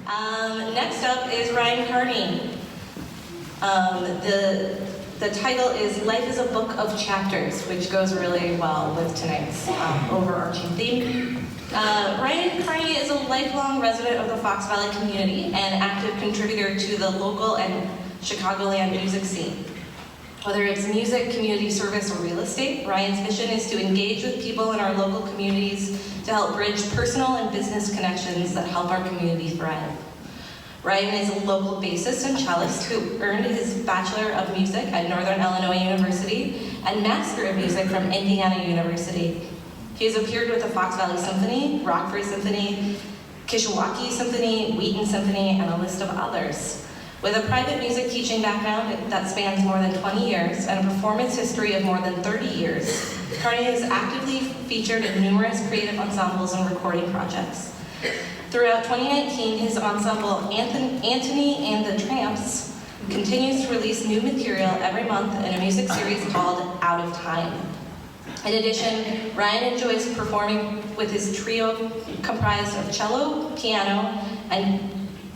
Next up is Ryan Carney. The title is Life is a Book of Chapters, which goes really well with tonight's overarching theme. Ryan Carney is a lifelong resident of the Fox Valley community and active contributor to the local and Chicagoland music scene. Whether it's music, community service, or real estate, Ryan's mission is to engage with people in our local communities to help bridge personal and business connections that help our community thrive. Ryan is a local bassist and cellist who earned his Bachelor of Music at Northern Illinois University and Master of Music from Indiana University. He has appeared with the Fox Valley Symphony, Rockford Symphony, Kishwaukee Symphony, Wheaton Symphony, and a list of others. With a private music teaching background that spans more than 20 years and a performance history of more than 30 years, Carney is actively featured in numerous creative ensembles and recording projects. Throughout 2019, his ensemble, Antony and the Tramps, continues to release new material every month in a music series called Out of Time. In addition, Ryan enjoys performing with his trio comprised of cello, piano, and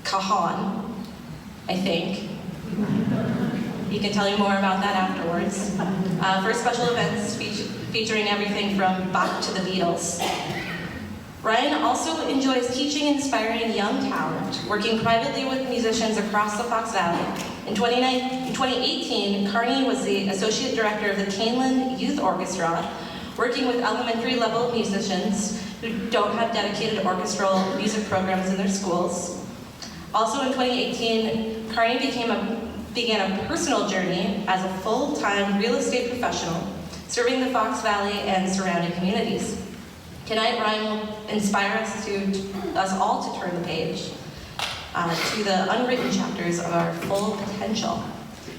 cajon, I think. He can tell you more about that afterwards. For special events featuring everything from Bach to the Beatles. Ryan also enjoys teaching and inspiring young talent, working privately with musicians across the Fox Valley. In 2018, Carney was the Associate Director of the Caneland Youth Orchestra, working with elementary level musicians who don't have dedicated orchestral music programs in their schools. Also in 2018, Carney began a personal journey as a full-time real estate professional, serving the Fox Valley and surrounding communities. Tonight, Ryan will inspire us all to turn the page to the unwritten chapters of our full potential.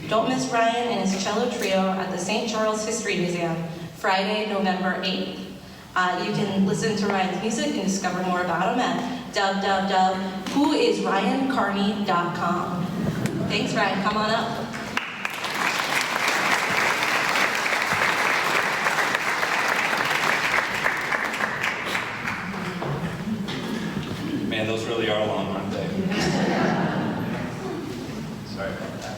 Don't miss Ryan and his cello trio at the St. Charles History Museum, Friday, November 8th. You can listen to Ryan's music and discover more about him at www.whoisryancarney.com. Thanks, Ryan. Come on up. Man, those really are long, aren't they? Sorry about that.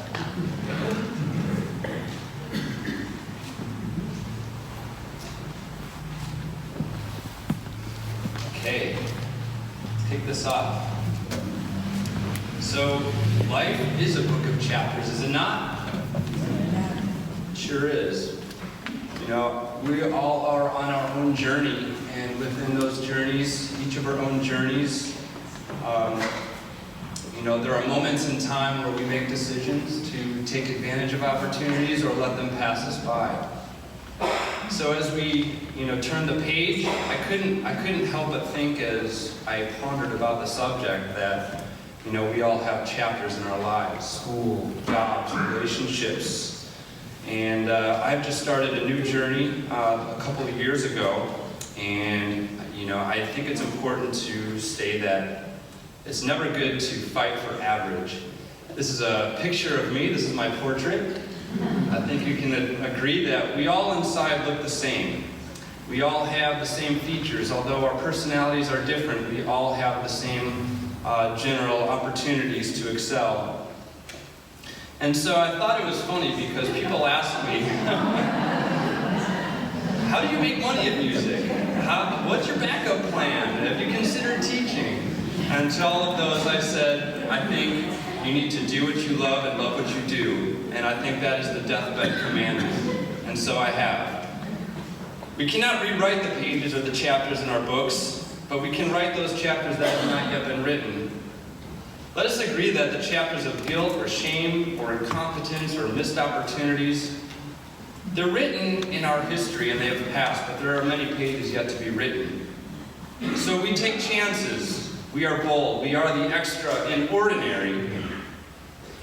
Okay, let's kick this off. So, life is a book of chapters, is it not? It sure is. You know, we all are on our own journey, and within those journeys, each of our own journeys, there are moments in time where we make decisions to take advantage of opportunities or let them pass us by. So as we, turn the page, I couldn't help but think as I pondered about the subject that, we all have chapters in our lives: school, jobs, relationships. And I've just started a new journey a couple of years ago, and I think it's important to say that it's never good to fight for average. This is a picture of me. This is my portrait. I think you can agree that we all inside look the same. We all have the same features. Although our personalities are different, we all have the same general opportunities to excel. And so I thought it was funny because people ask me, how do you make money at music? What's your backup plan? Have you considered teaching? And to all of those, I said, I think you need to do what you love and love what you do. And I think that is the deathbed commandment. And so I have. We cannot rewrite the pages or the chapters in our books, but we can write those chapters that have not yet been written. Let us agree that the chapters of guilt or shame or incompetence or missed opportunities, they're written in our history and they have passed, but there are many pages yet to be written. So we take chances. We are bold. We are the extra and ordinary.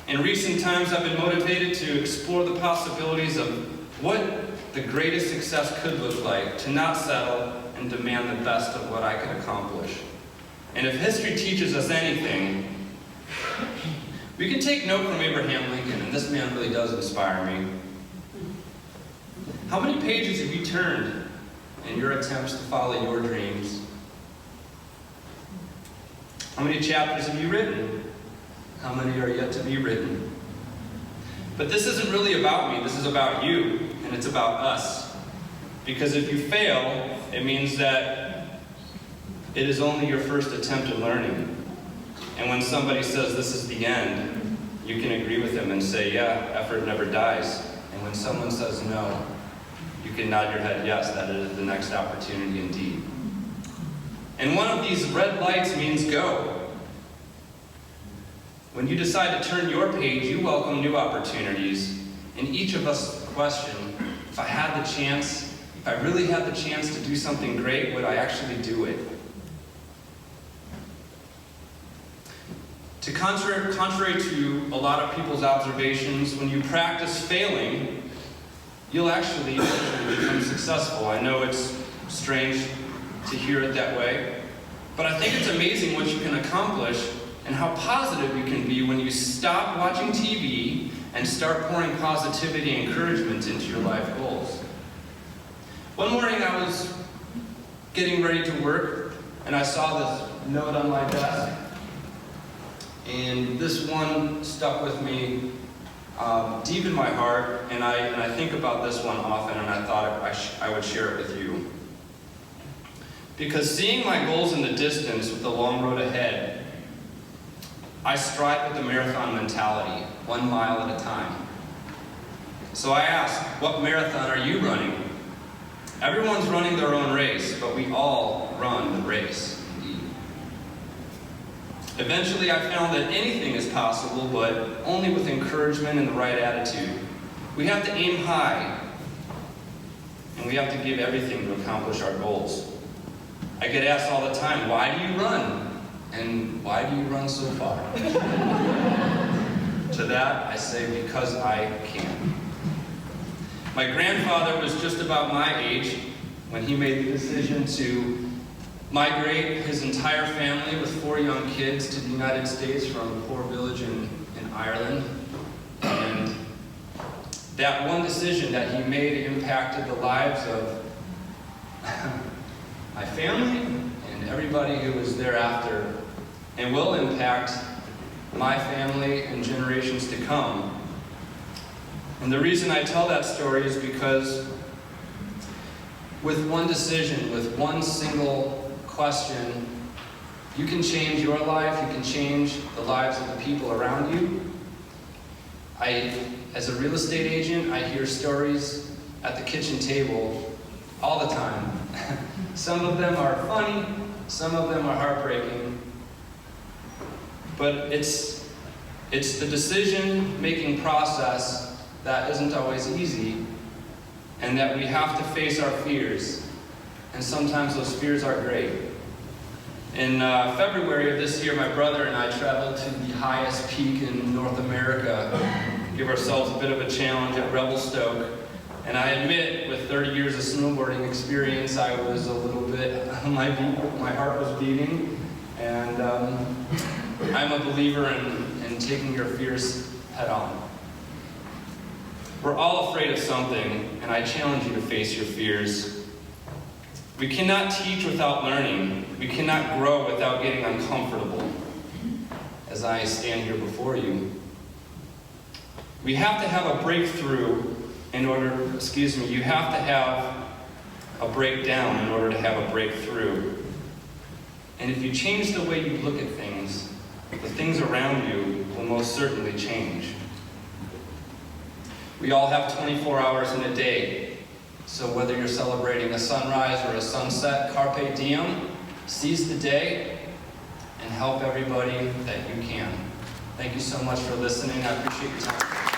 In recent times, I've been motivated to explore the possibilities of what the greatest success could look like, to not settle and demand the best of what I could accomplish. And if history teaches us anything, we can take note from Abraham Lincoln, and this man really does inspire me. How many pages have you turned in your attempts to follow your dreams? How many chapters have you written? How many are yet to be written? But this isn't really about me, this is about you, and it's about us. Because if you fail, it means that it is only your first attempt at learning. And when somebody says this is the end, you can agree with them and say, yeah, effort never dies. And when someone says no, you can nod your head, yes, that is the next opportunity indeed. And one of these red lights means go. When you decide to turn your page, you welcome new opportunities. And each of us question, if I had the chance, if I really had the chance to do something great, would I actually do it? Contrary to a lot of people's observations, when you practice failing, you'll actually become successful. I know it's strange to hear it that way, but I think it's amazing what you can accomplish and how positive you can be when you stop watching TV and start pouring positivity and encouragement into your life goals. One morning I was getting ready to work and I saw this note on my desk. And this one stuck with me deep in my heart, and I think about this one often, and I thought I would share it with you. Because seeing my goals in the distance with the long road ahead, I strive with the marathon mentality, 1 mile at a time. So I ask, what marathon are you running? Everyone's running their own race, but we all run the race. Eventually, I found that anything is possible, but only with encouragement and the right attitude. We have to aim high, and we have to give everything to accomplish our goals. I get asked all the time, why do you run? And why do you run so far? To that, I say, because I can. My grandfather was just about my age when he made the decision to migrate his entire family with 4 young kids to the United States from a poor village in Ireland. And that one decision that he made impacted the lives of my family and everybody who was thereafter, and will impact my family and generations to come. And the reason I tell that story is because with one decision, with one single question, you can change your life, you can change the lives of the people around you. As a real estate agent, I hear stories at the kitchen table all the time. Some of them are funny, some of them are heartbreaking, but it's the decision-making process that isn't always easy, and that we have to face our fears. And sometimes those fears are great. In February of this year, my brother and I traveled to the highest peak in North America, give ourselves a bit of a challenge at Revelstoke. And I admit, with 30 years of snowboarding experience, I was a little bit, my heart was beating. And I'm a believer in taking your fears head on. We're all afraid of something, and I challenge you to face your fears. We cannot teach without learning. We cannot grow without getting uncomfortable, as I stand here before you. We have to have a breakthrough you have to have a breakdown in order to have a breakthrough. And if you change the way you look at things, the things around you will most certainly change. We all have 24 hours in a day. So whether you're celebrating a sunrise or a sunset, carpe diem, seize the day and help everybody that you can. Thank you so much for listening. I appreciate your time.